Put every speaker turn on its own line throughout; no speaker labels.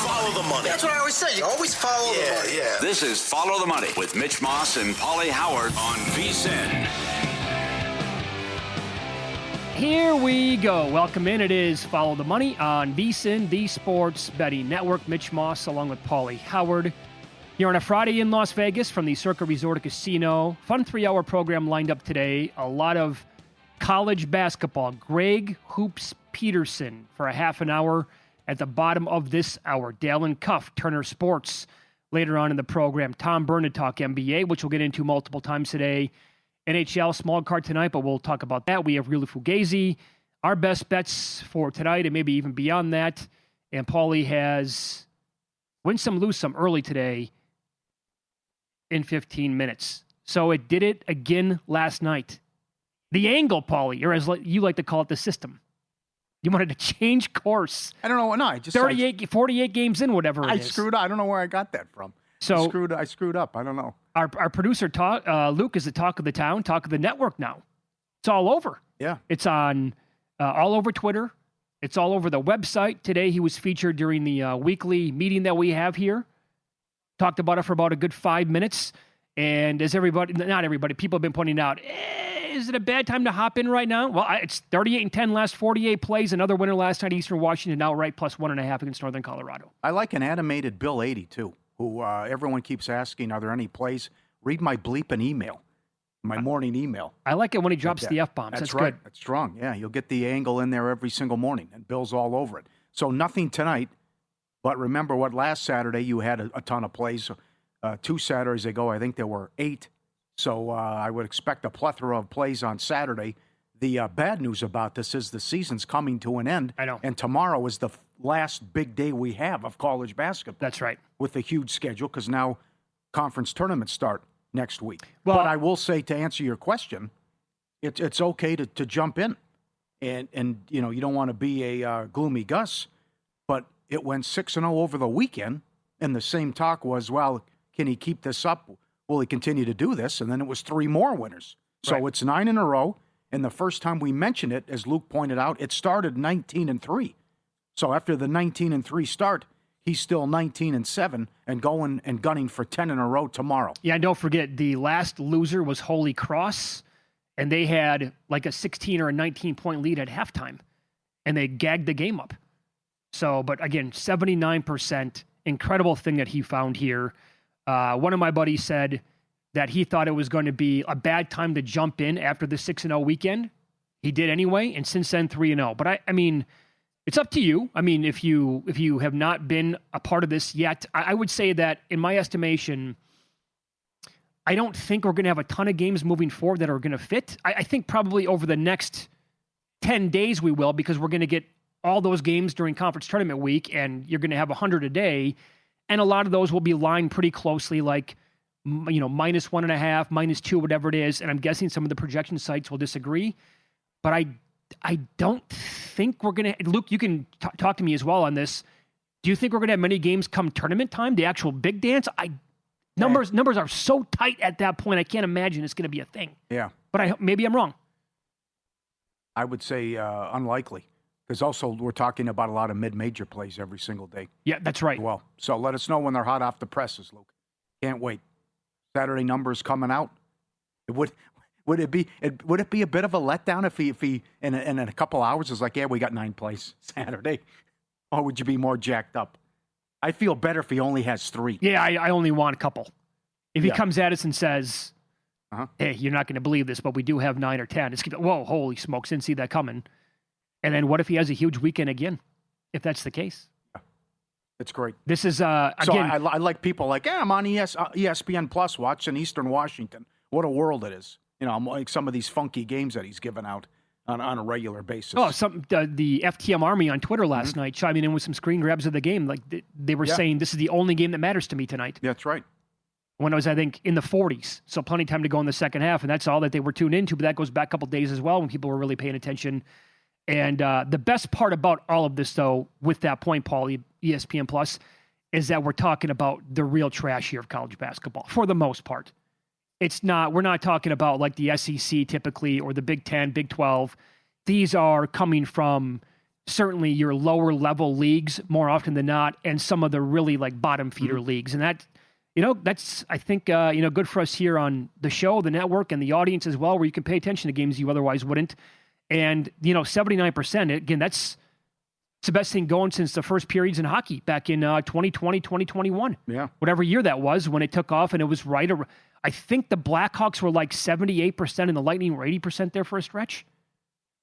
Follow the money.
That's what I always say. You always follow the money.
Yeah.
This is Follow the Money with Mitch Moss and Paulie Howard on VSiN.
Here we go. Welcome in. It is Follow the Money on VSiN, the Sports Betting Network. Mitch Moss along with Paulie Howard. Here on a Friday in Las Vegas from the Circa Resort Casino. Fun 3-hour program lined up today. A lot of college basketball. Greg Hoops Peterson for a half an hour at the bottom of this hour. Dalen Cuff, Turner Sports. Later on in the program, Tom Byrne to talk NBA, which we'll get into multiple times today. NHL small card tonight, but we'll talk about that. We have Rila Fugazi, our best bets for tonight and maybe even beyond that. And Paulie has win some, lose some early today in 15 minutes. So it did it again last night. The angle, Paulie, or as you like to call it, the system. You wanted to change course.
I don't know. No, I just
48 games in, whatever it is.
I screwed up. I don't know where I got that from.
So
I screwed up. I don't know.
Our producer, Luke, is the talk of the town, talk of the network now. It's all over.
Yeah.
It's on all over Twitter. It's all over the website. Today he was featured during the weekly meeting that we have here. Talked about it for about a good 5 minutes. And as not everybody, people have been pointing out, is it a bad time to hop in right now? Well, it's 38-10 last 48 plays. Another winner last night, Eastern Washington outright plus 1.5 against Northern Colorado.
I like an animated Bill 80 too, who everyone keeps asking, are there any plays? Read my bleeping email, my morning email.
I like it when he drops the F-bombs. That's
right.
Good.
That's strong. Yeah, you'll get the angle in there every single morning, and Bill's all over it. So nothing tonight, but remember what last Saturday you had a ton of plays. 2 Saturdays ago, I think there were 8. So I would expect a plethora of plays on Saturday. The bad news about this is the season's coming to an end.
I know.
And tomorrow is the last big day we have of college basketball.
That's right.
With a huge schedule, because now conference tournaments start next week.
Well,
but I will say, to answer your question, it's okay to jump in. And you know, you don't want to be a gloomy Gus, but it went 6-0 over the weekend, and the same talk was, well, can he keep this up? Will he continue to do this? And then it was 3 more winners. So
right.
It's 9 in a row. And the first time we mentioned it, as Luke pointed out, it started 19-3. So after the 19-3 start, he's still 19-7 and going and gunning for 10 in a row tomorrow.
Yeah, and don't forget, the last loser was Holy Cross, and they had like a 16 or a 19-point lead at halftime, and they gagged the game up. So, but again, 79%, incredible thing that he found here. One of my buddies said that he thought it was going to be a bad time to jump in after the 6-0 weekend. He did anyway, and since then 3-0. But I mean, it's up to you. I mean, if you have not been a part of this yet, I would say that in my estimation, I don't think we're going to have a ton of games moving forward that are going to fit. I think probably over the next 10 days we will, because we're going to get all those games during conference tournament week, and you're going to have 100 a day. And a lot of those will be lined pretty closely, like, you know, -1.5, -2, whatever it is. And I'm guessing some of the projection sites will disagree. But I don't think we're going to... Luke, you can talk to me as well on this. Do you think we're going to have many games come tournament time, the actual big dance? Numbers are so tight at that point, I can't imagine it's going to be a thing.
Yeah.
But maybe I'm wrong.
I would say unlikely. Because also we're talking about a lot of mid-major plays every single day.
Yeah, that's right.
Well, so let us know when they're hot off the presses, Luke. Can't wait. Saturday numbers coming out. Would it be a bit of a letdown if he in a couple hours is like, yeah, we got 9 plays Saturday, or would you be more jacked up? I feel better if he only has 3.
Yeah, I only want a couple. If he comes at us and says, "Hey, you're not going to believe this, but we do have 9 or 10," it's whoa, holy smokes, didn't see that coming. And then what if he has a huge weekend again, if that's the case?
Yeah. It's great.
This is, again...
So I like people like, I'm on ESPN Plus watching Eastern Washington. What a world it is. You know, I'm like some of these funky games that he's given out on a regular basis.
Oh, the FTM Army on Twitter last night chiming in with some screen grabs of the game. Like they were saying, this is the only game that matters to me tonight.
Yeah, that's right.
When I was, I think, in the 40s. So plenty of time to go in the second half, and that's all that they were tuned into. But that goes back a couple days as well when people were really paying attention. And the best part about all of this, though, with that point, Paul, ESPN Plus, is that we're talking about the real trash here of college basketball, for the most part. We're not talking about like the SEC typically, or the Big 10, Big 12. These are coming from certainly your lower level leagues more often than not, and some of the really like bottom feeder leagues. And that, that's, I think, good for us here on the show, the network, and the audience as well, where you can pay attention to games you otherwise wouldn't. And, 79%, again, it's the best thing going since the first periods in hockey back in 2020, 2021.
Yeah.
Whatever year that was when it took off, and it was right. I think the Blackhawks were like 78% and the Lightning were 80% there for a stretch.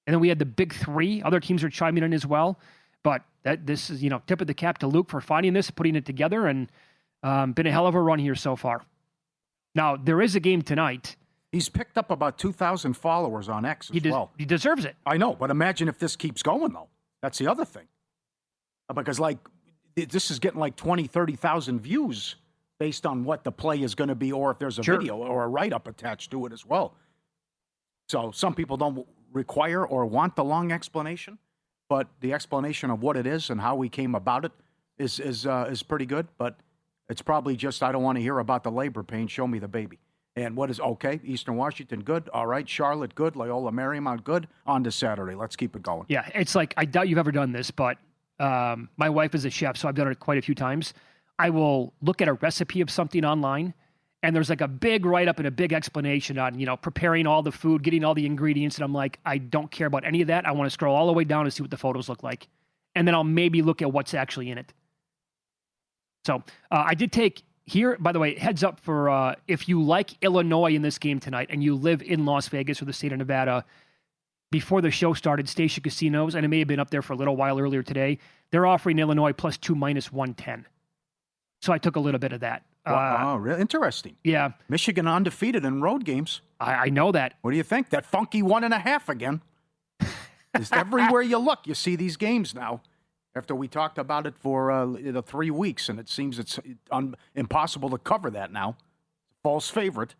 And then we had the big three. Other teams are chiming in as well. But this is, tip of the cap to Luke for finding this, putting it together, and been a hell of a run here so far. Now, there is a game tonight.
He's picked up about 2,000 followers on X as well.
He deserves it.
I know, but imagine if this keeps going, though. That's the other thing. Because, this is getting like 20, 30,000 views based on what the play is going to be, or if there's a video or a write-up attached to it as well. So some people don't require or want the long explanation, but the explanation of what it is and how we came about it is pretty good. But it's probably just, I don't want to hear about the labor pain. Show me the baby. And what is okay? Eastern Washington, good. All right. Charlotte, good. Loyola Marymount, good. On to Saturday. Let's keep it going.
Yeah, it's like, I doubt you've ever done this, but my wife is a chef, so I've done it quite a few times. I will look at a recipe of something online, and there's like a big write-up and a big explanation on, preparing all the food, getting all the ingredients. And I'm like, I don't care about any of that. I want to scroll all the way down and see what the photos look like. And then I'll maybe look at what's actually in it. So I did take here, by the way, heads up for if you like Illinois in this game tonight and you live in Las Vegas or the state of Nevada, before the show started, Station Casinos, and it may have been up there for a little while earlier today, they're offering Illinois +2 -110. So I took a little bit of that.
Wow, really interesting.
Yeah.
Michigan undefeated in road games.
I know that.
What do you think? That funky 1.5 again. Is everywhere you look, you see these games now. After we talked about it for 3 weeks, and it seems it's impossible to cover that now. False favorite.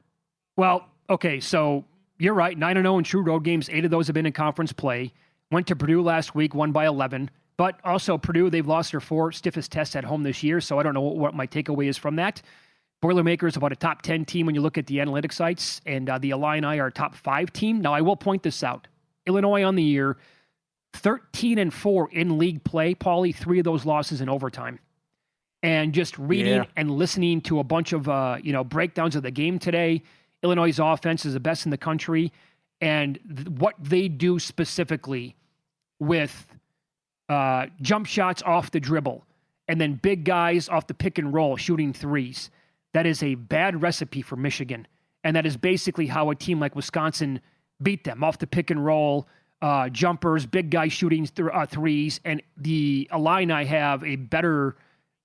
Well, okay, so you're right. 9-0 in true road games. 8 of those have been in conference play. Went to Purdue last week, won by 11. But also Purdue, they've lost their 4 stiffest tests at home this year, so I don't know what my takeaway is from that. Boilermakers about a top 10 team when you look at the analytic sites, and the Illini are a top 5 team. Now, I will point this out. Illinois on the year, 13-4 in league play, Paulie, 3 of those losses in overtime. And just reading and listening to a bunch of breakdowns of the game today, Illinois' offense is the best in the country, and what they do specifically with jump shots off the dribble, and then big guys off the pick and roll shooting threes. That is a bad recipe for Michigan. And that is basically how a team like Wisconsin beat them, off the pick and roll, jumpers, big guys shooting threes. And the Illini have a better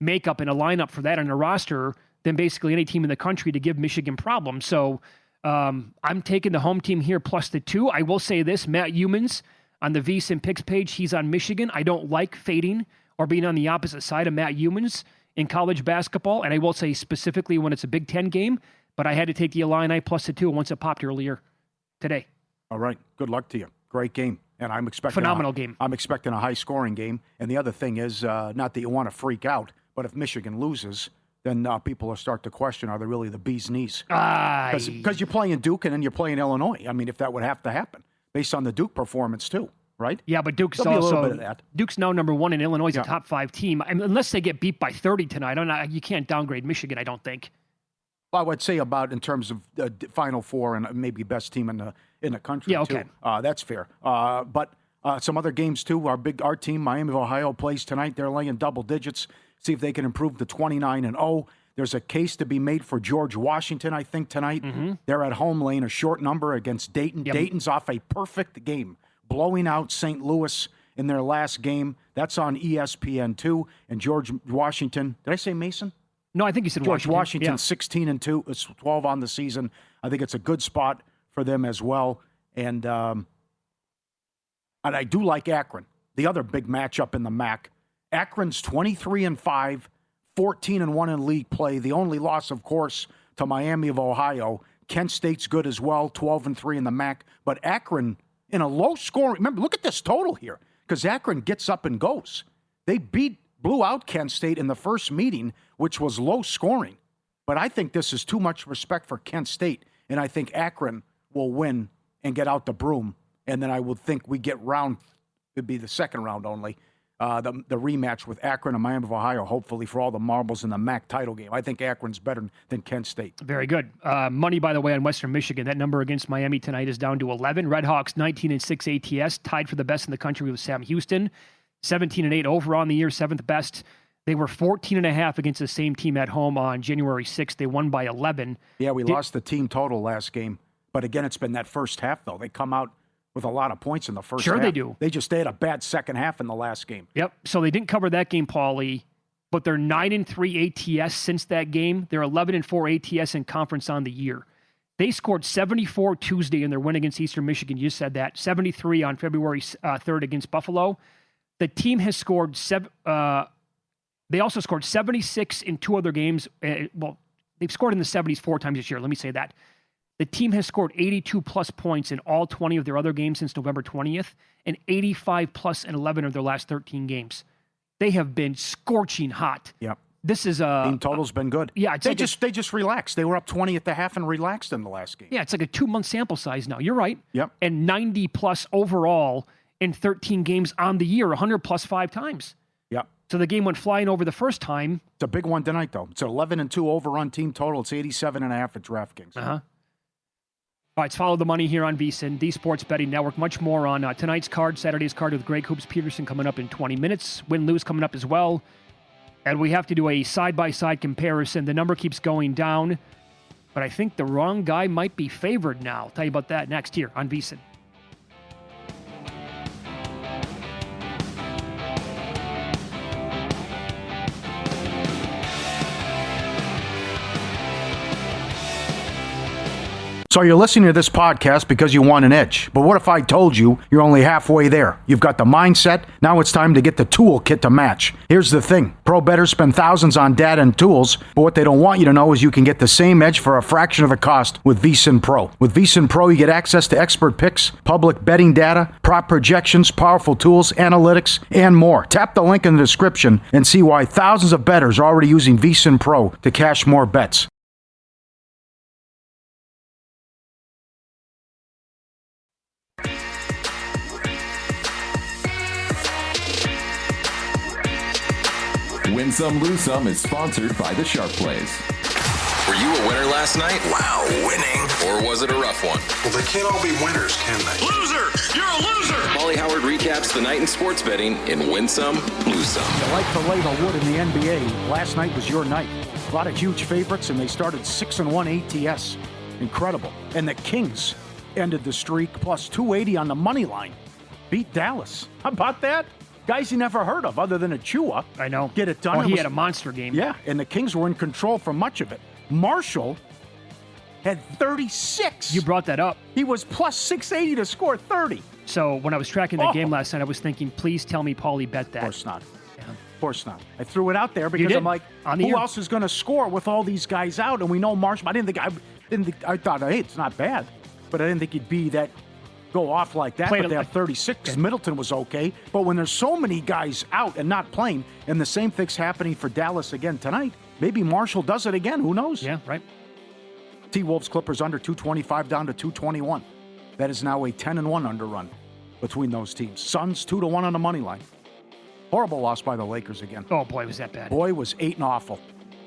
makeup and a lineup for that on a roster than basically any team in the country to give Michigan problems. So I'm taking the home team here plus the 2. I will say this, Matt Humans, on the VSiN Picks page, he's on Michigan. I don't like fading or being on the opposite side of Matt Humans in college basketball, and I will say specifically when it's a Big Ten game, but I had to take the Illini plus the 2 once it popped earlier today.
All right. Good luck to you. Great game. And I'm expecting
phenomenal game.
I'm expecting a high-scoring game. And the other thing is, not that you want to freak out, but if Michigan loses, then people will start to question, are they really the bee's knees? Because you're playing Duke and then you're playing Illinois. I mean, if that would have to happen, based on the Duke performance too, right?
Yeah, but Duke's
There'll be
also
a little bit of that.
Duke's now number 1 and Illinois is a top 5 team. I mean, unless they get beat by 30 tonight, you can't downgrade Michigan, I don't think.
Well, I would say about in terms of Final Four and maybe best team in the country.
Yeah, okay.
Too. That's fair. But some other games too. Our team, Miami of Ohio, plays tonight. They're laying double digits. See if they can improve to 29-0. There's a case to be made for George Washington, I think, tonight. Mm-hmm. They're at home laying a short number against Dayton. Yep. Dayton's off a perfect game, blowing out St. Louis in their last game. That's on ESPN2. And George Washington, did I say Mason?
No, I think you said
George Washington,
yeah.
16-2. It's 12 on the season. I think it's a good spot for them as well. And I do like Akron, the other big matchup in the MAC. Akron's 23-5. 14-1 in league play. The only loss, of course, to Miami of Ohio. Kent State's good as well, 12-3 in the MAC. But Akron in a low scoring. Remember, look at this total here, because Akron gets up and goes. They blew out Kent State in the first meeting, which was low scoring. But I think this is too much respect for Kent State, and I think Akron will win and get out the broom. And then I would think we get round It'd be the second round only. The rematch with Akron and Miami of Ohio, hopefully for all the marbles in the MAC title game. I think Akron's better than Kent State.
Very good. Money, by the way, on Western Michigan. That number against Miami tonight is down to 11. Redhawks 19-6 ATS, tied for the best in the country with Sam Houston. 17-8 over on the year, seventh best. They were 14.5 against the same team at home on January 6th. They won by 11.
Yeah, we lost the team total last game. But again, it's been that first half, though. They come out with a lot of points in the first half.
Sure they do.
They had a bad second half in the last game.
Yep. So they didn't cover that game, Paulie, but they're 9-3 ATS since that game. They're 11-4 ATS in conference on the year. They scored 74 Tuesday in their win against Eastern Michigan. You said that. 73 on February 3rd against Buffalo. The team has scored they also scored 76 in two other games. They've scored in the 70s 4 times this year. Let me say that. The team has scored 82-plus points in all 20 of their other games since November 20th, and 85-plus in 11 of their last 13 games. They have been scorching hot.
Yep.
This is
team total's been good.
Yeah,
they just relaxed. They were up 20 at the half and relaxed in the last game.
Yeah, it's like a 2-month sample size now. You're right.
Yep.
And 90-plus overall in 13 games on the year, 100-plus 5 times.
Yep.
So the game went flying over the first time.
It's a big one tonight, though. It's an 11-2 overrun team total. It's 87.5 at DraftKings.
Uh-huh. All right, let's follow the money here on VSiN, the Sports Betting Network. Much more on tonight's card, Saturday's card with Greg Hoops Peterson coming up in 20 minutes. Win-lose coming up as well. And we have to do a side-by-side comparison. The number keeps going down, but I think the wrong guy might be favored now. I'll tell you about that next here on VSiN.
So you're listening to this podcast because you want an edge. But what if I told you you're only halfway there? You've got the mindset. Now it's time to get the toolkit to match. Here's the thing. Pro bettors spend thousands on data and tools, but what they don't want you to know is you can get the same edge for a fraction of the cost with VSiN Pro. With VSiN Pro, you get access to expert picks, public betting data, prop projections, powerful tools, analytics, and more. Tap the link in the description and see why thousands of bettors are already using VSiN Pro to cash more bets.
Win Some, Lose Some is sponsored by the Sharp Plays.
Were you a winner last night? Wow, winning. Or was it a rough one?
Well, they can't all be winners, can they?
Loser! You're a loser! Paulie Howard recaps the night in sports betting in Win Some, Lose Some.
You like to lay the wood in the NBA. Last night was your night. A lot of huge favorites, and they started 6-1 ATS. Incredible. And the Kings ended the streak, plus 280 on the money line. Beat Dallas. How about that? Guys you never heard of, other than Achua.
I know.
Get it done.
Oh, he had a monster game.
Yeah, and the Kings were in control for much of it. Marshall had 36.
You brought that up.
He was plus 680 to score 30.
So when I was tracking that game last night, I was thinking, please tell me Paulie bet that.
Of course not.
Yeah.
Of course not. I threw it out there because I'm like, who else is going to score with all these guys out? And we know Marshall. I thought, hey, it's not bad, but I didn't think he'd be that go off like that. But they have 36. Yeah. Middleton was okay, but when there's so many guys out and not playing, and the same thing's happening for Dallas again tonight, maybe Marshall does it again. Who knows?
Yeah, right.
T-Wolves Clippers under 225 down to 221. That is now a 10-1 underrun between those teams. Suns 2-1 on the money line. Horrible loss by the Lakers again.
Oh, boy, was that bad.
Boy, was 8 and awful.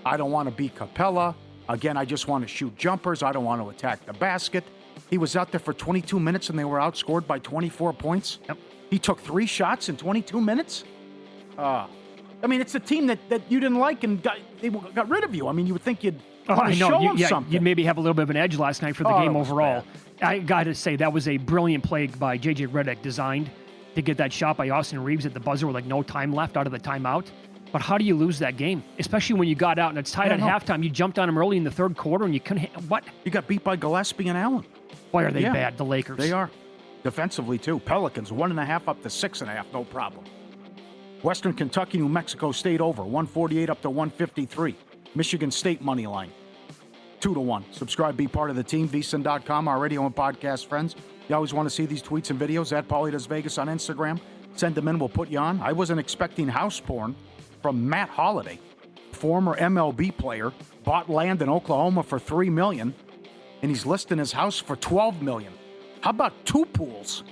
I don't want to be Capella. Again, I just want to shoot jumpers. I don't want to attack the basket. He was out there for 22 minutes, and they were outscored by 24 points.
Yep.
He took 3 shots in 22 minutes. I mean, it's a team that you didn't like and they got rid of you. I mean, you would think you'd show them something.
You'd maybe have a little bit of an edge last night for the game overall. Bad. I got to say, that was a brilliant play by J.J. Redick, designed to get that shot by Austin Reeves at the buzzer with like no time left out of the timeout. But how do you lose that game? Especially when you got out and it's tied at halftime. You jumped on him early in the third quarter and you couldn't what?
You got beat by Gillespie and Allen.
Boy, are they bad, the Lakers.
They are. Defensively, too. Pelicans, 1.5 up to 6.5, no problem. Western Kentucky, New Mexico State over, 148 up to 153. Michigan State money line, 2-1. Subscribe, be part of the team, vsin.com, our radio and podcast friends. You always want to see these tweets and videos at Paulie Does Vegas on Instagram. Send them in, we'll put you on. I wasn't expecting house porn from Matt Holliday, former MLB player, bought land in Oklahoma for $3 million. And he's listing his house for $12 million. How about 2 pools?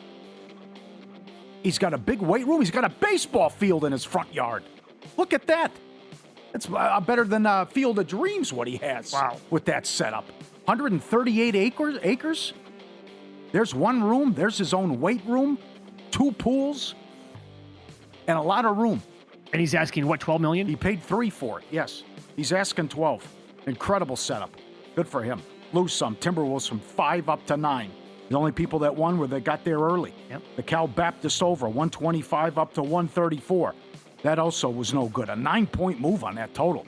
He's got a big weight room. He's got a baseball field in his front yard. Look at that. It's better than Field of Dreams, what he has.
Wow.
With that setup. 138 acres. There's one room. There's his own weight room, 2 pools, and a lot of room.
And he's asking, what, $12 million?
He paid 3 for it, yes. He's asking 12. Incredible setup. Good for him. Lose some. Timberwolves from 5 up to 9. The only people that won were they got there early.
Yep.
The Cal Baptist over, 125 up to 134. That also was no good. A 9-point move on that total.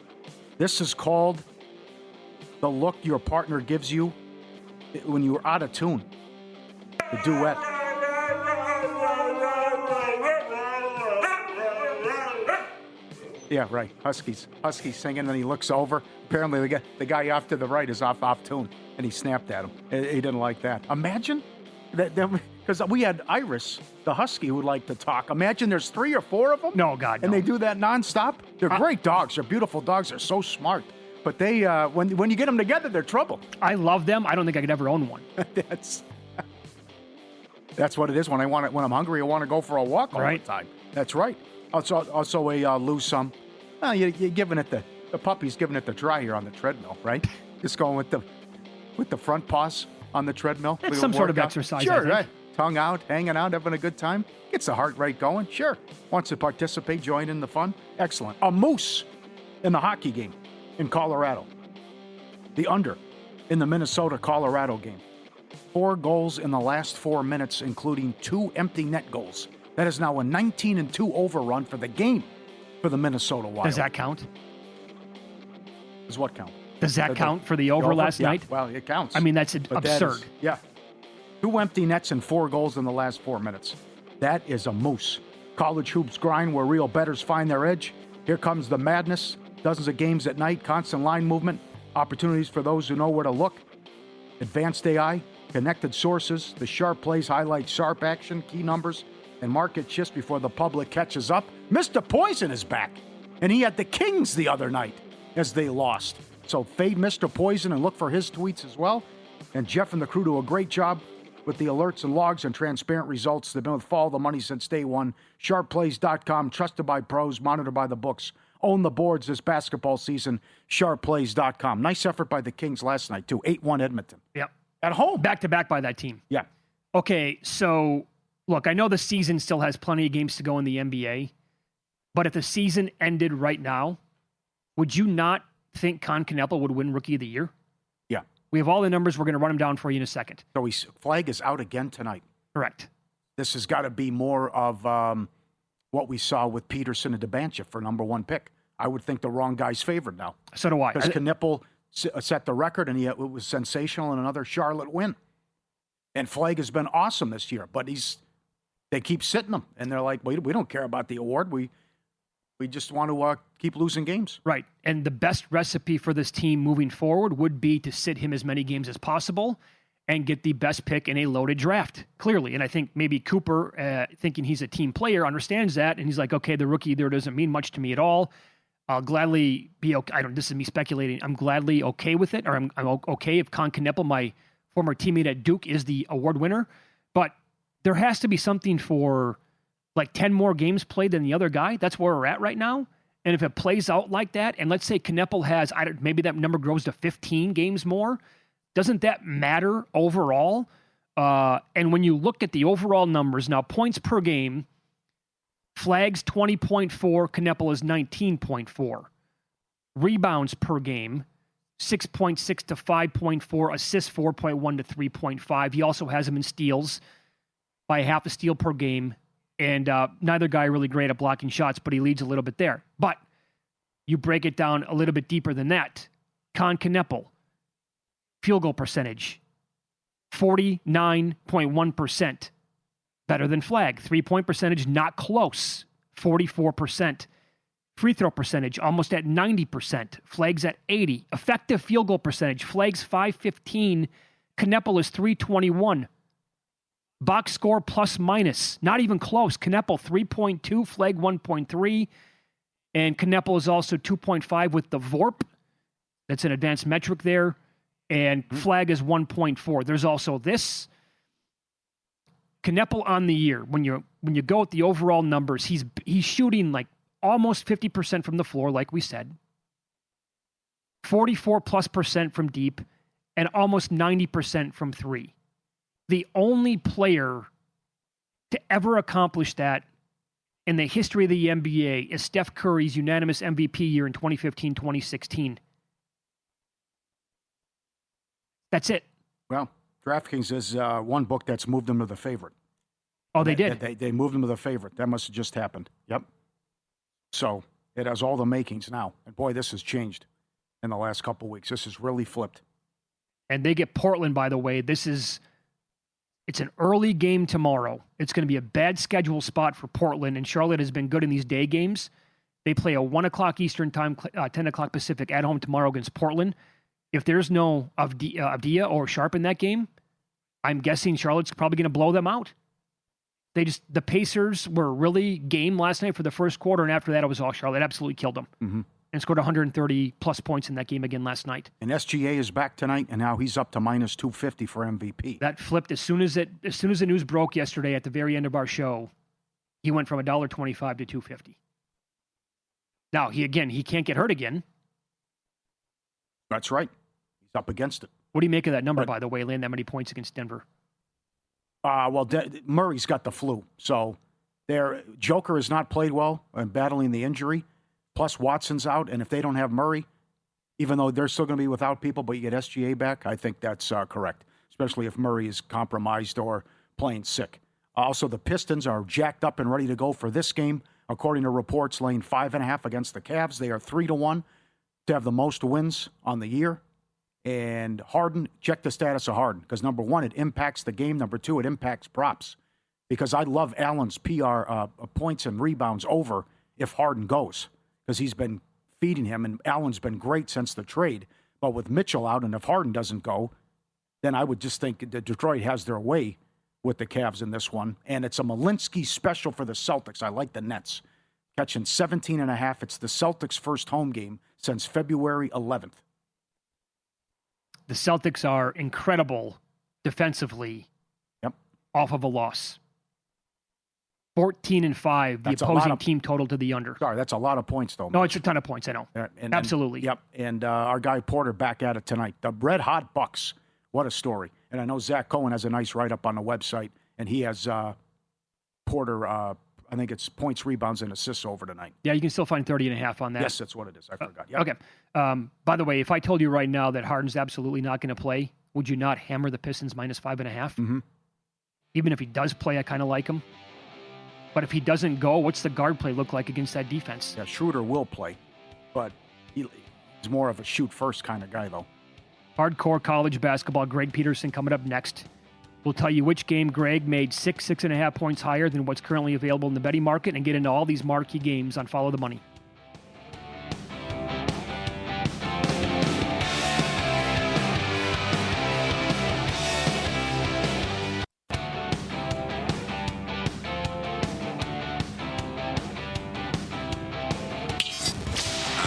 This is called the look your partner gives you when you're out of tune. The duet. Yeah, right. Huskies singing, and he looks over. Apparently, the guy off to the right is off tune, and he snapped at him. He didn't like that. Imagine that, because we had Iris, the husky, who would like to talk. Imagine there's 3 or 4 of them.
No, God,
and
no.
they do that nonstop. They're great dogs. They're beautiful dogs. They're so smart. But they, when you get them together, they're trouble.
I love them. I don't think I could ever own one.
That's what it is. When I'm hungry, I want to go for a walk all the time. That's right. Also a lose some. Well, you're giving it the puppy's giving it the try here on the treadmill, right? Just going with the front paws on the treadmill.
It's some sort of exercise,
Sure,
I think.
right. Tongue out, hanging out, having a good time. Gets the heart rate going. Sure. Wants to participate, join in the fun. Excellent. A moose in the hockey game in Colorado. The under in the Minnesota-Colorado game. 4 goals in the last 4 minutes, including 2 empty net goals. That is now a 19-2 overrun for the game for the Minnesota Wild.
Does that count?
Does what count?
Does that count for the over last night?
Well, it counts.
I mean, that's
But
absurd.
Yeah. 2 empty nets and 4 goals in the last 4 minutes. That is a moose. College hoops grind where real bettors find their edge. Here comes the madness. Dozens of games at night, constant line movement, opportunities for those who know where to look. Advanced AI, connected sources, the sharp plays highlight sharp action, key numbers, and market shifts before the public catches up. Mr. Poison is back, and he had the Kings the other night as they lost. So fade Mr. Poison and look for his tweets as well. And Jeff and the crew do a great job with the alerts and logs and transparent results. They've been with Follow the Money since day one. SharpPlays.com, trusted by pros, monitored by the books. Own the boards this basketball season. SharpPlays.com. Nice effort by the Kings last night, too. 8-1 Edmonton.
Yep.
At home.
Back-to-back by that team.
Yeah.
Okay, so look, I know the season still has plenty of games to go in the NBA, but if the season ended right now, would you not think Con Kneppel would win Rookie of the Year?
Yeah.
We have all the numbers. We're going to run them down for you in a second.
So Flag is out again tonight.
Correct.
This has got to be more of what we saw with Peterson and DeBancha for number 1 pick. I would think the wrong guy's favored now.
So do I.
Because Kneppel set the record, and it was sensational in another Charlotte win. And Flag has been awesome this year, but they keep sitting him, and they're like, we don't care about the award. We just want to keep losing games.
Right. And the best recipe for this team moving forward would be to sit him as many games as possible and get the best pick in a loaded draft, clearly. And I think maybe Cooper, thinking he's a team player, understands that. And he's like, okay, the rookie there doesn't mean much to me at all. I'll gladly be okay. This is me speculating. I'm gladly okay with it, or I'm okay if Con Kneppel, my former teammate at Duke, is the award winner. But there has to be something for like 10 more games played than the other guy. That's where we're at right now. And if it plays out like that, and let's say Kneppel has, maybe that number grows to 15 games more, doesn't that matter overall? And when you look at the overall numbers, now points per game, Flag's 20.4, Kneppel is 19.4. Rebounds per game, 6.6 to 5.4, assists 4.1 to 3.5. He also has him in steals by half a steal per game. And neither guy really great at blocking shots, but he leads a little bit there. But you break it down a little bit deeper than that. Con Kneppel, field goal percentage, 49.1%. Better than Flag. 3-point percentage, not close, 44%. Free throw percentage, almost at 90%. Flag's at 80%. Effective field goal percentage, Flag's 515. Kneppel is 321. Box score plus minus, not even close. Kneppel 3.2, Flag 1.3. And Kneppel is also 2.5 with the VORP. That's an advanced metric there. And Flag is 1.4. There's also this. Kneppel on the year, when you go with the overall numbers, he's shooting like almost 50% from the floor, like we said, 44+% from deep, and almost 90% from three. The only player to ever accomplish that in the history of the NBA is Steph Curry's unanimous MVP year in 2015-2016. That's it.
Well, DraftKings is one book that's moved them to the favorite.
Oh, they did?
They moved them to the favorite. That must have just happened. Yep. So it has all the makings now. And boy, this has changed in the last couple of weeks. This has really flipped.
And they get Portland, by the way. It's an early game tomorrow. It's going to be a bad schedule spot for Portland, and Charlotte has been good in these day games. They play a 1 o'clock Eastern time, 10 o'clock Pacific at home tomorrow against Portland. If there's no Avdia or Sharp in that game, I'm guessing Charlotte's probably going to blow them out. The Pacers were really game last night for the first quarter, and after that, it was all Charlotte. Absolutely killed them. Mm-hmm. And scored 130-plus points in that game again last night. And
SGA is back tonight, and now he's up to minus 250 for MVP.
That flipped as soon as the news broke yesterday at the very end of our show. He went from $1.25 to $2.50. Now, he can't get hurt again.
That's right. He's up against it.
What do you make of that number, by the way, laying that many points against Denver?
Murray's got the flu, so Joker has not played well and battling the injury. Plus, Watson's out, and if they don't have Murray, even though they're still going to be without people, but you get SGA back, I think that's correct, especially if Murray is compromised or playing sick. Also, the Pistons are jacked up and ready to go for this game, according to reports, laying 5.5 against the Cavs. They are 3-1 to have the most wins on the year. And Harden, check the status of Harden, because number one, it impacts the game. Number two, it impacts props, because I love Allen's PR points and rebounds over if Harden goes, because he's been feeding him, and Allen's been great since the trade. But with Mitchell out, and if Harden doesn't go, then I would just think that Detroit has their way with the Cavs in this one. And it's a Malinsky special for the Celtics. I like the Nets. Catching 17.5. It's the Celtics' first home game since February 11th.
The Celtics are incredible defensively.
Yep.
Off of a loss. 14-5, the opposing team total to the under.
Sorry, that's a lot of points, though.
No, it's a ton of points, I know. Absolutely.
Yep, and our guy Porter back at it tonight. The Red Hot Bucks. What a story. And I know Zach Cohen has a nice write-up on the website, and he has Porter, I think it's points, rebounds, and assists over tonight.
Yeah, you can still find 30.5 on that.
Yes, that's what it is. I forgot. Yep.
Okay. By the way, if I told you right now that Harden's absolutely not going to play, would you not hammer the Pistons minus 5.5?
Mm-hmm.
Even if he does play, I kind of like him. But if he doesn't go, what's the guard play look like against that defense?
Yeah, Schroeder will play, but he's more of a shoot-first kind of guy, though.
Hardcore college basketball, Greg Peterson coming up next. We'll tell you which game Greg made 6.5 points higher than what's currently available in the betting market, and get into all these marquee games on Follow the Money.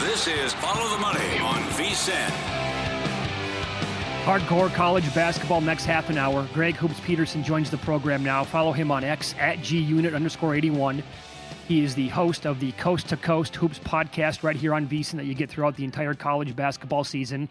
This is Follow the Money on VSiN.
Hardcore college basketball next half an hour. Greg Hoops Peterson joins the program now. Follow him on X at @GUnit_81. He is the host of the Coast to Coast Hoops podcast right here on VSiN that you get throughout the entire college basketball season.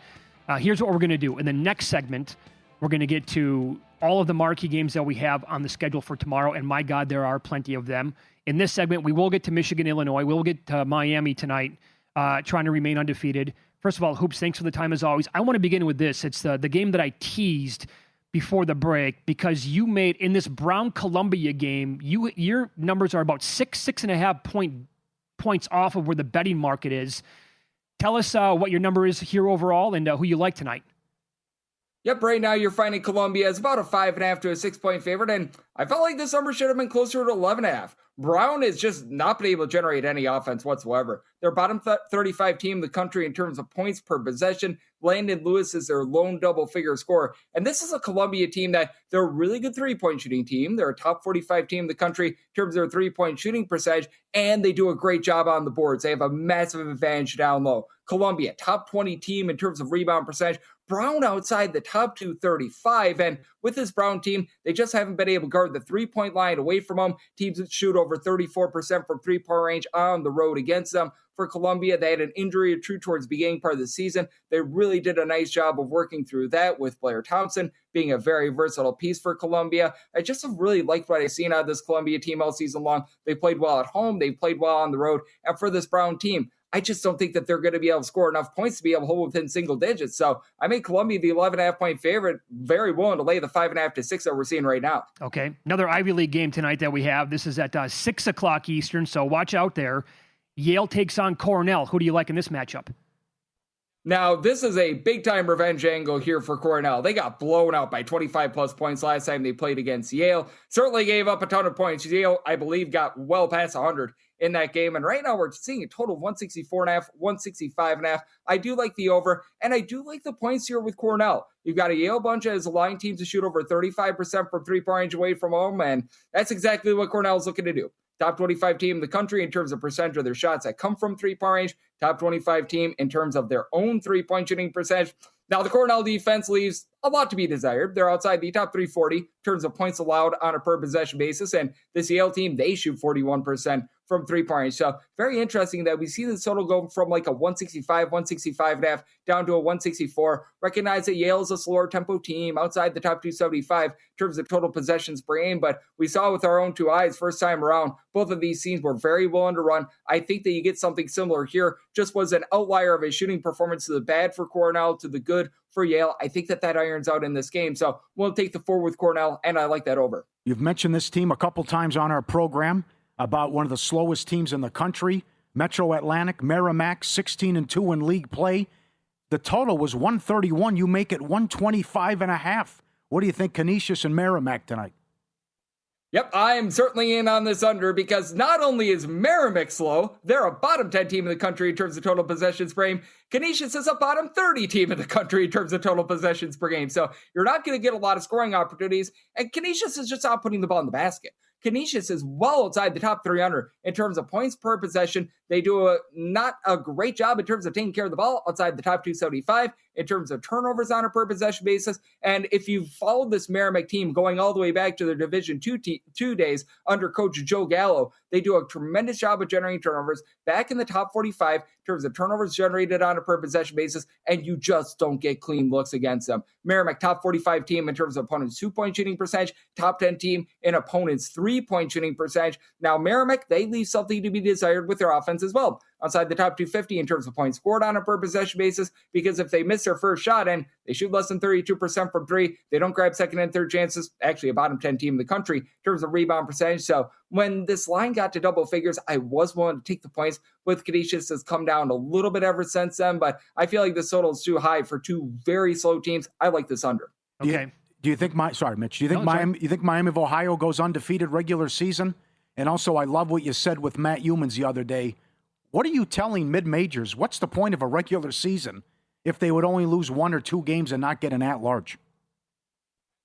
Here's what we're going to do. In the next segment, we're going to get to all of the marquee games that we have on the schedule for tomorrow, and my God, there are plenty of them. In this segment, we will get to Michigan, Illinois. We'll get to Miami tonight, trying to remain undefeated. First of all, Hoops, thanks for the time as always. I want to begin with this. It's the game that I teased before the break, because you made, in this Brown-Columbia game, your numbers are about 6.5 points off of where the betting market is. Tell us what your number is here overall and who you like tonight.
Yep, right now you're finding Columbia as about a 5.5 to a 6 point favorite, and I felt like this number should have been closer to 11.5. Brown has just not been able to generate any offense whatsoever. They're bottom 35 team in the country in terms of points per possession. Landon Lewis is their lone double-figure scorer. And this is a Columbia team that they're a really good three-point shooting team. They're a top 45 team in the country in terms of their three-point shooting percentage, and they do a great job on the boards. They have a massive advantage down low. Columbia, top 20 team in terms of rebound percentage. Brown outside the top 235, and with this Brown team, they just haven't been able to guard the three-point line away from them. Teams that shoot over 34% from three-point range on the road against them. For Columbia, they had an injury true towards the beginning part of the season. They really did a nice job of working through that with Blair Thompson being a very versatile piece for Columbia. I just have really liked what I've seen out of this Columbia team all season long. They played well at home. They played well on the road. And for this Brown team, I just don't think that they're going to be able to score enough points to be able to hold within single digits. So I made Columbia the 11.5 point favorite, very willing to lay the 5.5 to 6 that we're seeing right now.
Okay. Another Ivy League game tonight that we have. This is at 6 o'clock Eastern, so watch out there. Yale takes on Cornell. Who do you like in this matchup?
Now, this is a big-time revenge angle here for Cornell. They got blown out by 25-plus points last time they played against Yale. Certainly gave up a ton of points. Yale, I believe, got well past 100 in that game. And right now we're seeing a total of 164.5, 165.5. I do like the over, and I do like the points here with Cornell. You've got a Yale bunch as allowing teams to shoot over 35% from three-point range away from home, and that's exactly what Cornell's looking to do. Top 25 team in the country in terms of percentage of their shots that come from three-point range. Top 25 team in terms of their own three-point shooting percentage. Now, the Cornell defense leaves a lot to be desired. They're outside the top 340 in terms of points allowed on a per-possession basis. And this Yale team, they shoot 41% from three-point range. So very interesting that we see this total go from like a 165, 165.5 down to a 164. Recognize that Yale is a slower tempo team outside the top 275 in terms of total possessions per game. But we saw with our own two eyes first time around, both of these teams were very willing to run. I think that you get something similar here. Just was an outlier of a shooting performance to the bad for Cornell, to the good for Yale. I think that irons out in this game. So we'll take the 4 with Cornell, and I like that over.
You've mentioned this team a couple times on our program about one of the slowest teams in the country, Metro Atlantic, Merrimack, 16-2 in league play. The total was 131. You make it 125.5. What do you think, Canisius and Merrimack tonight?
Yep, I am certainly in on this under because not only is Merrimack slow, they're a bottom 10 team in the country in terms of total possessions per game. Canisius is a bottom 30 team in the country in terms of total possessions per game. So you're not going to get a lot of scoring opportunities, and Canisius is just not putting the ball in the basket. Canisius is well outside the top 300 in terms of points per possession. They do not a great job in terms of taking care of the ball outside the top 275 in terms of turnovers on a per possession basis. And if you've followed this Merrimack team going all the way back to their Division II days under Coach Joe Gallo, they do a tremendous job of generating turnovers back in the top 45 in terms of turnovers generated on a per possession basis, and you just don't get clean looks against them. Merrimack, top 45 team in terms of opponents' 2-point shooting percentage, top 10 team in opponents' 3-point shooting percentage. Now, Merrimack, they leave something to be desired with their offense as well. Outside the top 250 in terms of points scored on a per possession basis, because if they miss their first shot and they shoot less than 32% from three, they don't grab second and third chances. Actually, a bottom 10 team in the country in terms of rebound percentage. So when this line got to double figures, I was willing to take the points. With Canisius has come down a little bit ever since then, but I feel like this total is too high for two very slow teams. I like this under.
Okay.
Do you think Mitch? Do you think Miami of Ohio goes undefeated regular season? And also, I love what you said with Matt Humans the other day. What are you telling mid-majors? What's the point of a regular season if they would only lose 1 or 2 games and not get an at-large?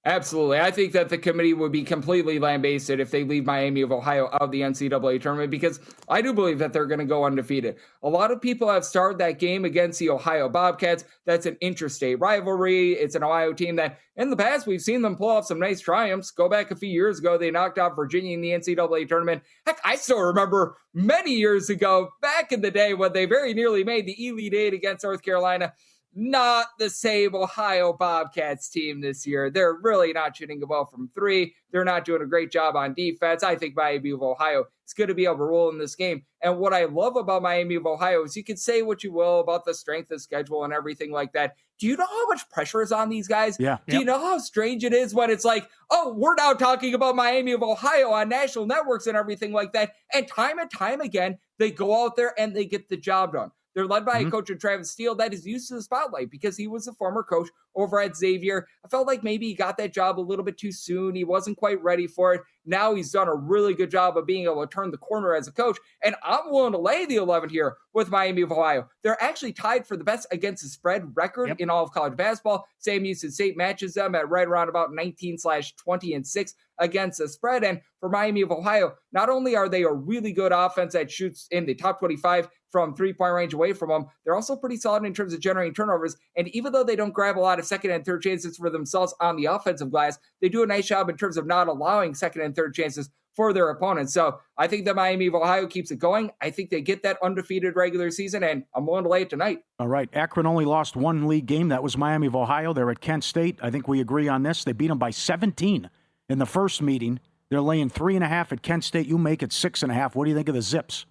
Absolutely. I think that the committee would be completely lambasted if they leave Miami of Ohio out of the NCAA tournament, because I do believe that they're going to go undefeated. A lot of people have started that game against the Ohio Bobcats. That's an interstate rivalry. It's an Ohio team that in the past we've seen them pull off some nice triumphs. Go back a few years ago, they knocked out Virginia in the NCAA tournament. Heck, I still remember many years ago, back in the day when they very nearly made the Elite Eight against North Carolina. Not the same Ohio Bobcats team this year. They're really not shooting the ball from three. They're not doing a great job on defense. I think Miami of Ohio is going to be able to roll in this game. And what I love about Miami of Ohio is you can say what you will about the strength of schedule and everything like that. Do you know how much pressure is on these guys?
Yeah.
Do you know how strange it is when it's like, oh, we're now talking about Miami of Ohio on national networks and everything like that. And time again, they go out there and they get the job done. They're led by a coach in Travis Steele that is used to the spotlight because he was a former coach over at Xavier. I felt like maybe he got that job a little bit too soon. He wasn't quite ready for it. Now he's done a really good job of being able to turn the corner as a coach. And I'm willing to lay the 11 here with Miami of Ohio. They're actually tied for the best against the spread record in all of college basketball. Sam Houston State matches them at right around about 19/20-6 against the spread. And for Miami of Ohio, not only are they a really good offense that shoots in the top 25 from three-point range away from them, they're also pretty solid in terms of generating turnovers. And even though they don't grab a lot of second and third chances for themselves on the offensive glass, they do a nice job in terms of not allowing second and third chances for their opponents. So I think that Miami of Ohio keeps it going. I think they get that undefeated regular season, and I'm willing to lay it tonight.
All right. Akron only lost one league game. That was Miami of Ohio. They're at Kent State. I think we agree on this. They beat them by 17 in the first meeting. They're laying 3.5 at Kent State. You make it 6.5. What do you think of the Zips?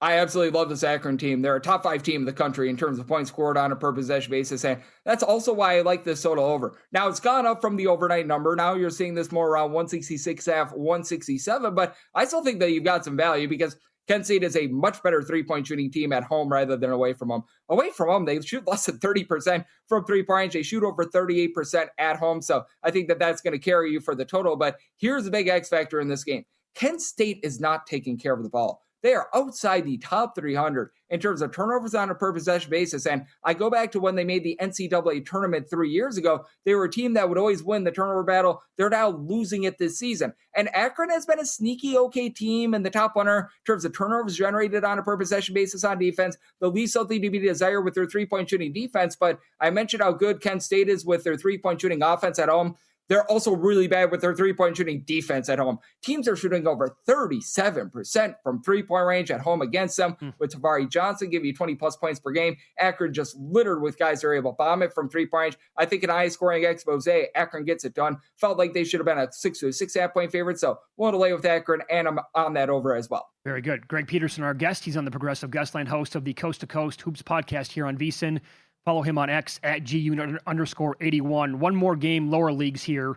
I absolutely love this Akron team. They're a top 5 team in the country in terms of points scored on a per possession basis, and that's also why I like this total over. Now, it's gone up from the overnight number. Now you're seeing this more around 166.5, 167, but I still think that you've got some value because Kent State is a much better three-point shooting team at home rather than away from home. Away from home, they shoot less than 30% from three-point range. They shoot over 38% at home, so I think that that's going to carry you for the total. But here's the big X factor in this game. Kent State is not taking care of the ball. They are outside the top 300 in terms of turnovers on a per possession basis. And I go back to when they made the NCAA tournament 3 years ago. They were a team that would always win the turnover battle. They're now losing it this season. And Akron has been a sneaky okay team in the top 100 in terms of turnovers generated on a per possession basis on defense. The least something to be desired with their three-point shooting defense. But I mentioned how good Kent State is with their three-point shooting offense at home. They're also really bad with their three-point shooting defense at home. Teams are shooting over 37% from three-point range at home against them, with Tavari Johnson giving you 20-plus points per game. Akron just littered with guys who are able to bomb it from three-point range. I think an high-scoring expose, Akron gets it done. Felt like they should have been a 6 to 6.5-point favorite, so willing to lay with Akron, and I'm on that over as well.
Very good. Greg Peterson, our guest. He's on the Progressive Guestline, host of the Coast to Coast Hoops podcast here on VSiN. Follow him on X at @GU_81. One more game, lower leagues here.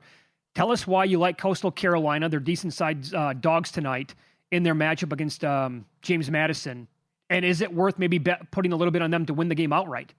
Tell us why you like Coastal Carolina. They're decent-sized dogs tonight in their matchup against James Madison. And is it worth maybe putting a little bit on them to win the game outright?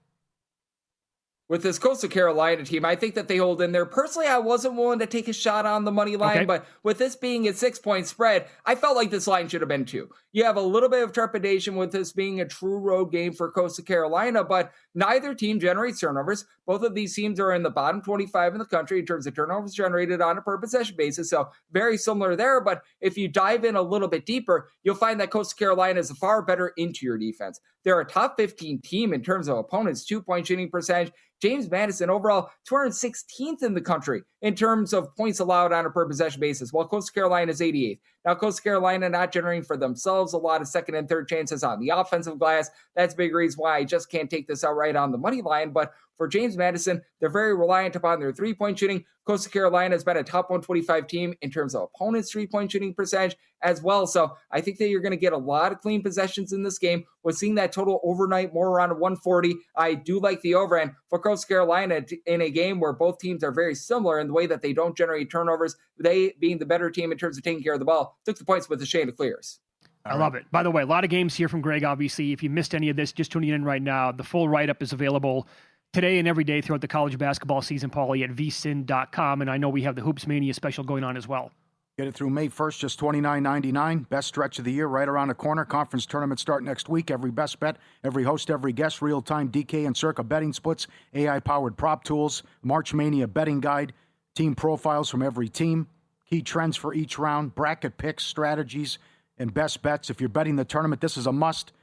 With this Coastal Carolina team, I think that they hold in there. Personally, I wasn't willing to take a shot on the money line, but with this being a 6-point spread, I felt like this line should have been 2. You have a little bit of trepidation with this being a true road game for Coastal Carolina, but neither team generates turnovers. Both of these teams are in the bottom 25 in the country in terms of turnovers generated on a per possession basis, so very similar there. But if you dive in a little bit deeper, you'll find that Coastal Carolina is a far better interior defense. They're a top 15 team in terms of opponents' 2-point shooting percentage. James Madison overall 216th in the country in terms of points allowed on a per possession basis, while Coastal Carolina is 88th. Now, Coastal Carolina not generating for themselves a lot of second and third chances on the offensive glass. That's a big reason why I just can't take this outright on the money line. But for James Madison, they're very reliant upon their three-point shooting. Coastal Carolina has been a top 125 team in terms of opponents' three-point shooting percentage as well. So I think that you're going to get a lot of clean possessions in this game. We're seeing that total overnight more around 140. I do like the over. And for Coastal Carolina in a game where both teams are very similar in the way that they don't generate turnovers, they being the better team in terms of taking care of the ball, took the points with the shade of clears.
I love it. By the way, a lot of games here from Greg, obviously. If you missed any of this, just tuning in right now, the full write-up is available today and every day throughout the college basketball season, Paulie, at vsin.com. And I know we have the Hoops Mania special going on as well.
Get it through May 1st, just $29.99. Best stretch of the year, right around the corner. Conference tournament start next week. Every best bet, every host, every guest, real-time DK and Circa betting splits, AI-powered prop tools, March Mania betting guide, team profiles from every team, key trends for each round, bracket picks, strategies, and best bets. If you're betting the tournament, this is a must.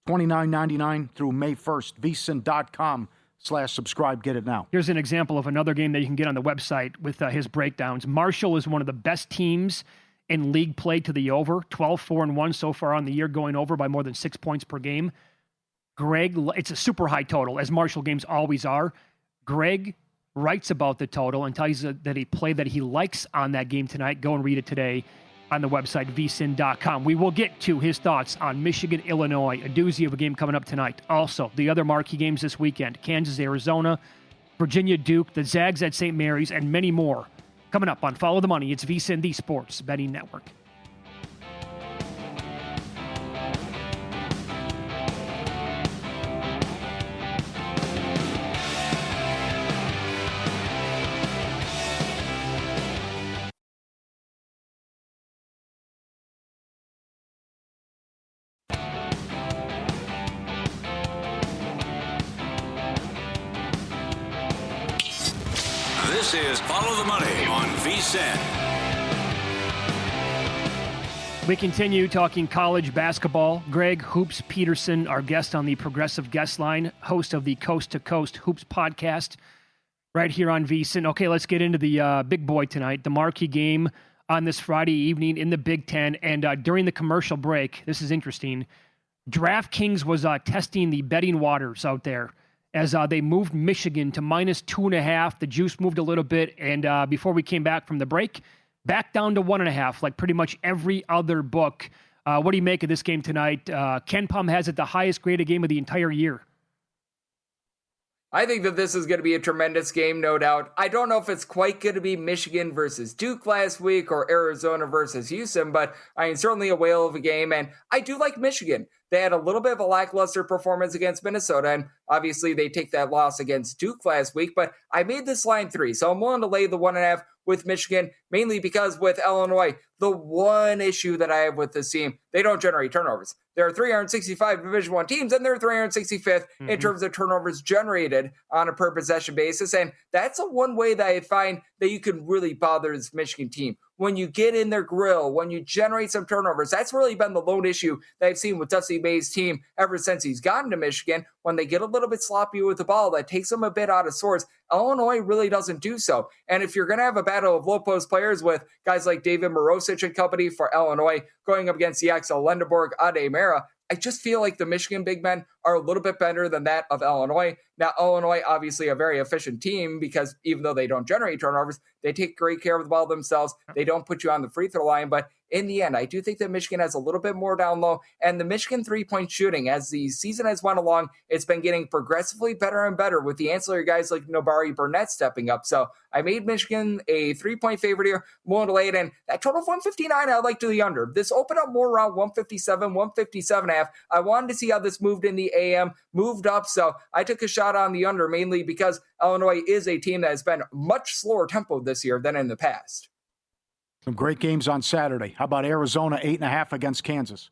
$29.99 through May 1st. vsin.com/subscribe. Get it now.
Here's an example of another game that you can get on the website with his breakdowns. Marshall is one of the best teams in league play to the over. 12-4-1 so far on the year, going over by more than 6 points per game. Greg, it's a super high total, as Marshall games always are. Greg writes about the total and tells you that a play that he likes on that game tonight. Go and read it today on the website, vsin.com. We will get to his thoughts on Michigan, Illinois, a doozy of a game coming up tonight. Also, the other marquee games this weekend, Kansas, Arizona, Virginia, Duke, the Zags at St. Mary's, and many more. Coming up on Follow the Money, it's VSiN, the Sports Betting Network.
This is Follow the Money on VSiN.
We continue talking college basketball. Greg Hoops Peterson, our guest on the Progressive Guest Line, host of the Coast to Coast Hoops podcast, right here on VSiN. Okay, let's get into the big boy tonight, the marquee game on this Friday evening in the Big Ten. And during the commercial break, this is interesting, DraftKings was testing the betting waters out there as they moved Michigan to -2.5. The juice moved a little bit, and before we came back from the break, back down to 1.5, like pretty much every other book. What do you make of this game tonight? KenPom has it the highest graded game of the entire year.
I think that this is going to be a tremendous game, no doubt. I don't know if it's quite going to be Michigan versus Duke last week or Arizona versus Houston, but I am certainly a whale of a game, and I do like Michigan. They had a little bit of a lackluster performance against Minnesota, and obviously they take that loss against Duke last week, but I made this line 3, so I'm willing to lay the 1.5 with Michigan, mainly because with Illinois, the one issue that I have with this team, they don't generate turnovers. There are 365 Division I teams, and they're 365th in terms of turnovers generated on a per possession basis, and that's a one way that I find that you can really bother this Michigan team. When you get in their grill, when you generate some turnovers, that's really been the lone issue that I've seen with Dusty May's team ever since he's gotten to Michigan. When they get a little bit sloppy with the ball, that takes them a bit out of sorts. Illinois really doesn't do so. And if you're going to have a battle of low post players with guys like David Morosic and company for Illinois going up against the Axel Lendeborg, Ade Mera, I just feel like the Michigan big men are a little bit better than that of Illinois. Now, Illinois, obviously a very efficient team because even though they don't generate turnovers, they take great care of the ball themselves. They don't put you on the free throw line. But in the end, I do think that Michigan has a little bit more down low. And the Michigan three-point shooting, as the season has went along, it's been getting progressively better and better with the ancillary guys like Nobari Burnett stepping up. So I made Michigan a 3-point favorite here. I'm willing to lay it in. That total of 159, I like to the under. This opened up more around 157, 157.5. I wanted to see how this moved in the AM, moved up. So I took a shot on the under mainly because Illinois is a team that has been much slower tempo this year than in the past.
Some great games on Saturday. How about Arizona 8.5 against Kansas?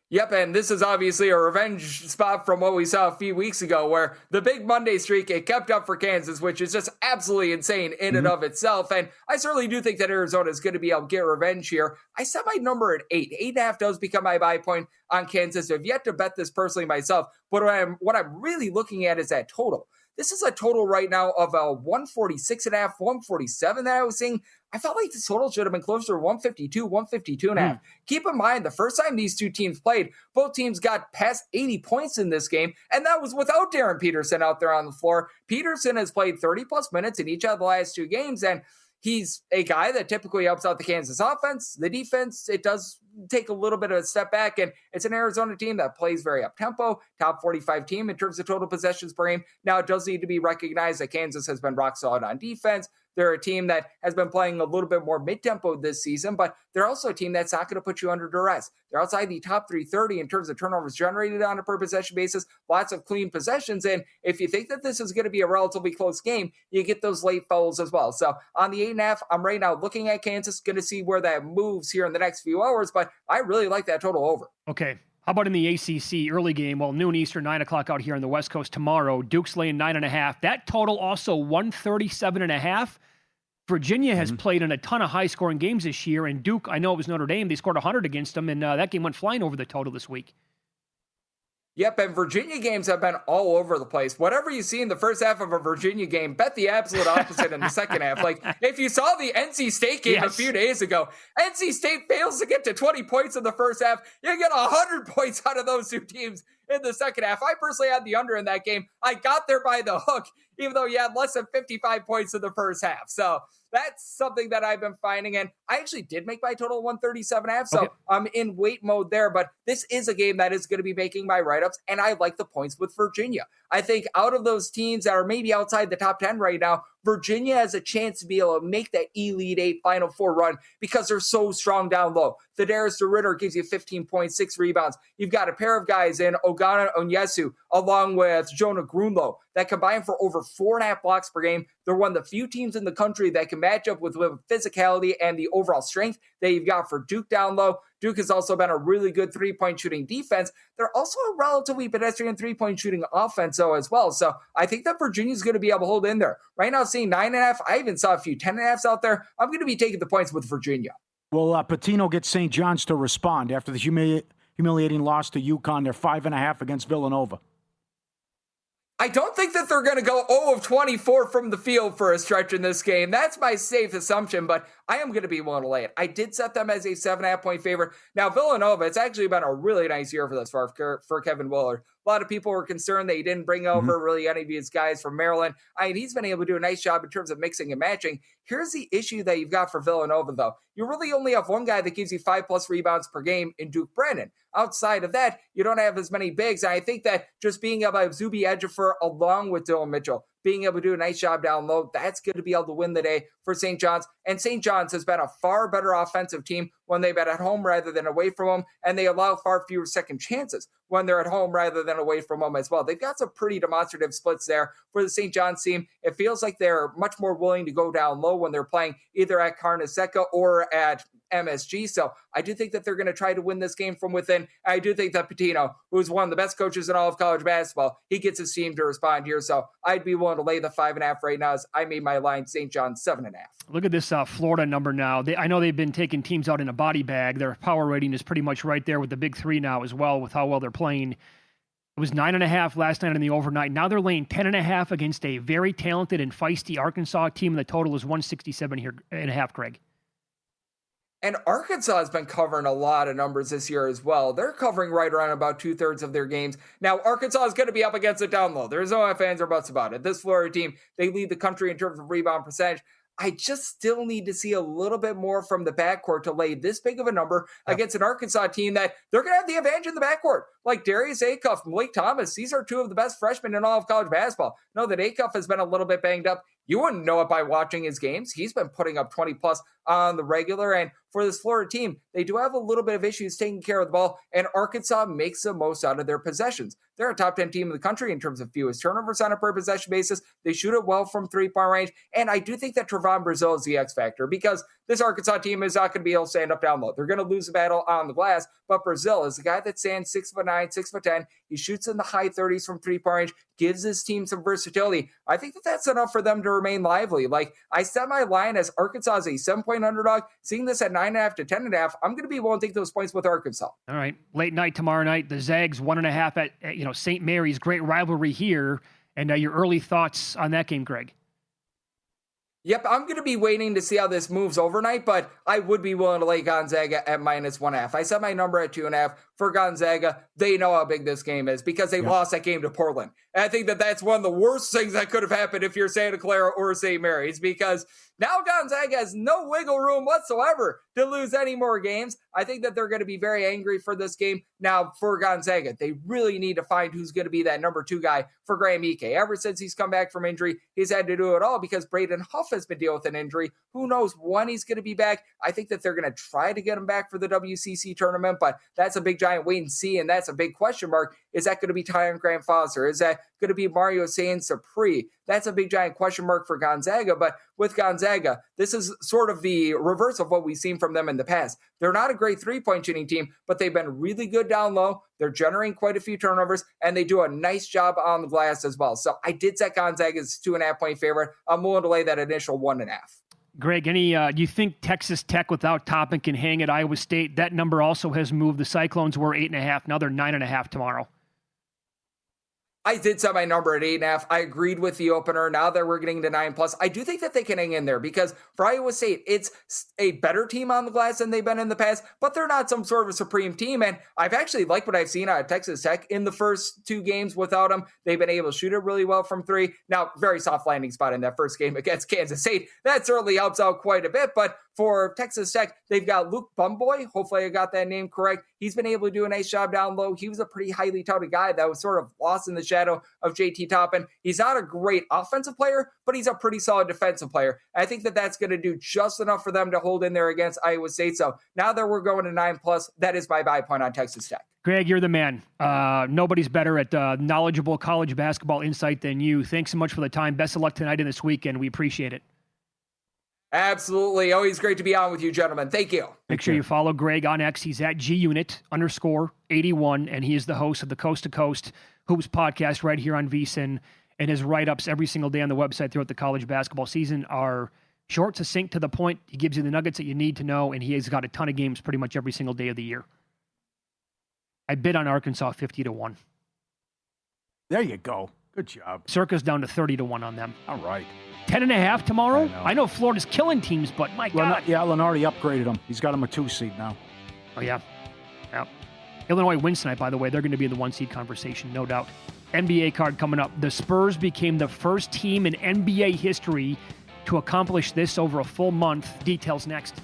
Yep, and this is obviously a revenge spot from what we saw a few weeks ago where the big Monday streak, it kept up for Kansas, which is just absolutely insane in and of itself. And I certainly do think that Arizona is going to be able to get revenge here. I set my number at 8. 8.5 does become my buy point on Kansas. I've yet to bet this personally myself, but what I'm really looking at is that total. This is a total right now of a 146.5, 147 that I was seeing. I felt like this total should have been closer to 152, 152.5. Keep in mind, the first time these two teams played, both teams got past 80 points in this game, and that was without Darren Peterson out there on the floor. Peterson has played 30-plus minutes in each of the last two games, and he's a guy that typically helps out the Kansas offense. The defense, it does take a little bit of a step back, and it's an Arizona team that plays very up-tempo, top 45 team in terms of total possessions per game. Now, it does need to be recognized that Kansas has been rock solid on defense. They're a team that has been playing a little bit more mid-tempo this season, but they're also a team that's not going to put you under duress. They're outside the top 330 in terms of turnovers generated on a per-possession basis, lots of clean possessions, and if you think that this is going to be a relatively close game, you get those late fouls as well. So on the 8.5, I'm right now looking at Kansas, going to see where that moves here in the next few hours, but I really like that total over.
Okay. How about in the ACC early game? Well, noon Eastern, 9 o'clock out here on the West Coast tomorrow. Duke's laying 9.5. That total also 137.5. Virginia has played in a ton of high-scoring games this year, and Duke, I know it was Notre Dame, they scored 100 against them, and that game went flying over the total this week.
Yep, and Virginia games have been all over the place. Whatever you see in the first half of a Virginia game, bet the absolute opposite in the second half. Like, if you saw the NC State game a few days ago, NC State fails to get to 20 points in the first half. You get 100 points out of those two teams in the second half. I personally had the under in that game. I got there by the hook, even though you had less than 55 points in the first half. So that's something that I've been finding. And I actually did make my total 137.5. So I'm in wait mode there. But this is a game that is going to be making my write-ups. And I like the points with Virginia. I think out of those teams that are maybe outside the top 10 right now, Virginia has a chance to be able to make that Elite Eight Final Four run because they're so strong down low. Thaddeus DeRidder gives you 15.6 rebounds. You've got a pair of guys in Ogumbo Ghana Onyesu, along with Jonah Grunlow, that combine for over 4.5 blocks per game. They're one of the few teams in the country that can match up with physicality and the overall strength that you've got for Duke down low. Duke has also been a really good three-point shooting defense. They're also a relatively pedestrian three-point shooting offense, though, as well. So I think that Virginia's going to be able to hold in there. Right now, seeing 9.5. I even saw a few 10.5s out there. I'm going to be taking the points with Virginia.
Will Patino get St. John's to respond after the humiliating loss to UConn? They're 5.5 against Villanova.
I don't think that they're going to go 0 of 24 from the field for a stretch in this game. That's my safe assumption, but I am going to be willing to lay it. I did set them as a 7.5 point favorite. Now, Villanova, it's actually been a really nice year for this for Kevin Willard. A lot of people were concerned that he didn't bring over really any of his guys from Maryland. I mean, he's been able to do a nice job in terms of mixing and matching. Here's the issue that you've got for Villanova, though. You really only have one guy that gives you 5+ rebounds per game in Duke Brandon. Outside of that, you don't have as many bigs. And I think that just being able to have Zuby Ejiofor along with Dylan Mitchell, being able to do a nice job down low, that's going to be able to win the day for St. John's. And St. John's has been a far better offensive team when they've been at home rather than away from home, and they allow far fewer second chances when they're at home rather than away from home as well. They've got some pretty demonstrative splits there for the St. John's team. It feels like they're much more willing to go down low when they're playing either at Carnesecca or at MSG. So I do think that they're going to try to win this game from within. I do think that Pitino, who's one of the best coaches in all of college basketball, he gets his team to respond here. So I'd be willing to lay the 5.5 right now as I made my line St. John's 7.5.
Look at this Florida number now. I know they've been taking teams out in a body bag. Their power rating is pretty much right there with the big three now as well with how well they're playing. It was 9.5 last night in the overnight. Now they're laying 10.5 against a very talented and feisty Arkansas team. And the total is 167 here and a half, Greg.
And Arkansas has been covering a lot of numbers this year as well. They're covering right around about 2/3 of their games. Now, Arkansas is going to be up against it down low. There's no ifs, ands, or buts about it. This Florida team, they lead the country in terms of rebound percentage. I just still need to see a little bit more from the backcourt to lay this big of a number against an Arkansas team that they're going to have the advantage in the backcourt. Like Darius Acuff, Malik Thomas, these are two of the best freshmen in all of college basketball. Know that Acuff has been a little bit banged up. You wouldn't know it by watching his games. He's been putting up 20+ on the regular. And for this Florida team, they do have a little bit of issues taking care of the ball, and Arkansas makes the most out of their possessions. They're a top 10 team in the country in terms of fewest turnovers on a per possession basis. They shoot it well from three-point range. And I do think that Trevon Brazile is the X factor because this Arkansas team is not going to be able to stand up down low. They're going to lose the battle on the glass, but Brazile is the guy that stands 6'9", 6'10". He shoots in the high 30s from three-point range, gives his team some versatility. I think that that's enough for them to remain lively. Like, I set my line as Arkansas as a 7-point underdog. Seeing this at 9.5 to 10.5, I'm going to be willing to take those points with Arkansas.
All right. Late night tomorrow night, the Zags 1.5 at St. Mary's. Great rivalry here. And your early thoughts on that game, Greg?
Yep, I'm going to be waiting to see how this moves overnight, but I would be willing to lay Gonzaga at -1.5. I set my number at 2.5 for Gonzaga. They know how big this game is because they lost that game to Portland. And I think that that's one of the worst things that could have happened if you're Santa Clara or St. Mary's, because now Gonzaga has no wiggle room whatsoever to lose any more games. I think that they're going to be very angry for this game. Now, for Gonzaga, they really need to find who's going to be that number 2 guy for Graham Ike. Ever since he's come back from injury, he's had to do it all because Braden Huff has been dealing with an injury. Who knows when he's going to be back? I think that they're going to try to get him back for the WCC tournament, but that's a big giant wait and see, and that's a big question mark. Is that going to be Tyon Grant Foster? Is that going to be Mario Saint-Sapri? That's a big giant question mark for Gonzaga, but with Gonzaga, this is sort of the reverse of what we've seen from them in the past. They're not a great three-point shooting team, but they've been really good down low. They're generating quite a few turnovers, and they do a nice job on the glass as well. So I did set Gonzaga as 2.5-point favorite. I'm willing to lay that initial 1.5.
Greg, do you think Texas Tech without Toppin can hang at Iowa State? That number also has moved. The Cyclones were 8.5. Now they're 9.5 tomorrow.
I did set my number at 8.5. I agreed with the opener. Now that we're getting to 9+, I do think that they can hang in there because for Iowa State, it's a better team on the glass than they've been in the past, but they're not some sort of a supreme team. And I've actually liked what I've seen out of Texas Tech in the first 2 games without them. They've been able to shoot it really well from 3. Now, very soft landing spot in that first game against Kansas State. That certainly helps out quite a bit. But for Texas Tech, they've got Luke Bumboy. Hopefully I got that name correct. He's been able to do a nice job down low. He was a pretty highly touted guy that was sort of lost in the shadow of JT Toppin. He's not a great offensive player, but he's a pretty solid defensive player. I think that that's going to do just enough for them to hold in there against Iowa State. So now that we're going to 9+, that is my buy point on Texas Tech.
Greg, you're the man. Nobody's better at knowledgeable college basketball insight than you. Thanks so much for the time. Best of luck tonight and this weekend. We appreciate it.
Absolutely. Always great to be on with you, gentlemen. Thank you.
Make sure you follow Greg on X. He's at gunit_81, and he is the host of the Coast to Coast Hoops podcast right here on VSiN. And his write-ups every single day on the website throughout the college basketball season are short, succinct, to the point. He gives you the nuggets that you need to know, and he has got a ton of games pretty much every single day of the year. I bid on Arkansas 50-1.
There you go. Good job.
Circa's down to 30-1 on them.
All right.
10.5 tomorrow?
I know.
Florida's killing teams, but my God.
Lenardi upgraded him. He's got him a 2 seed now.
Oh, yeah. Yeah. Illinois wins tonight, by the way. They're going to be in the 1 seed conversation, no doubt. NBA card coming up. The Spurs became the first team in NBA history to accomplish this over a full month. Details next.